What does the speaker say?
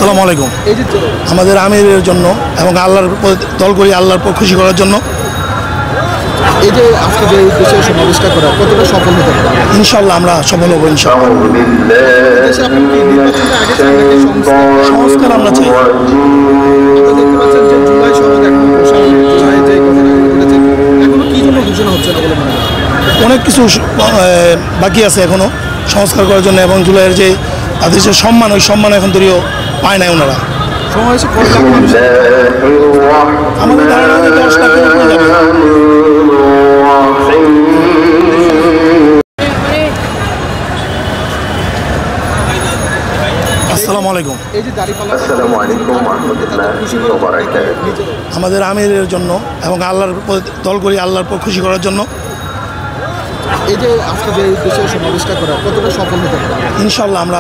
আসসালামু আলাইকুম। আমাদের আমিরের জন্য এবং আল্লাহর দল করি আল্লাহর খুশি করার জন্য। এই যে আজকে যে দেশের সমাবেশটা করা কতটা সফল হতে পারে? ইনশাল্লাহ আমরা সফল হবো ইনশাল্লাহ। সংস্কার আমরা চাই। দেখতে পাচ্ছেন যে জুলাই সনদ এখনো ঘোষণা জুলাই যে ঘটনাগুলো ঘটেছে এখনো কি জন্য ঘোষণা হচ্ছে না বলে মনে হয়? অনেক কিছু বাকি আছে এখনও সংস্কার করার জন্য, এবং জুলাইয়ের যে তাদের যে সম্মান, ওই সম্মান এখন তৈরিও পায় নাই ওনারা। সমাবেশে কত লাখ মানুষ? আমাদের ধারণা 10 লাখের উপরে যাবে। আসসালামু আলাইকুম। এই যে দাঁড়িপাল্লা আমাদের আমিরের জন্য এবং আল্লাহর দল করি আল্লাহর খুশি করার জন্য। এই যে আজকে যে দেশের সমাবেশটা করা কতটা সফল হতে পারে? ইনশাল্লাহ আমরা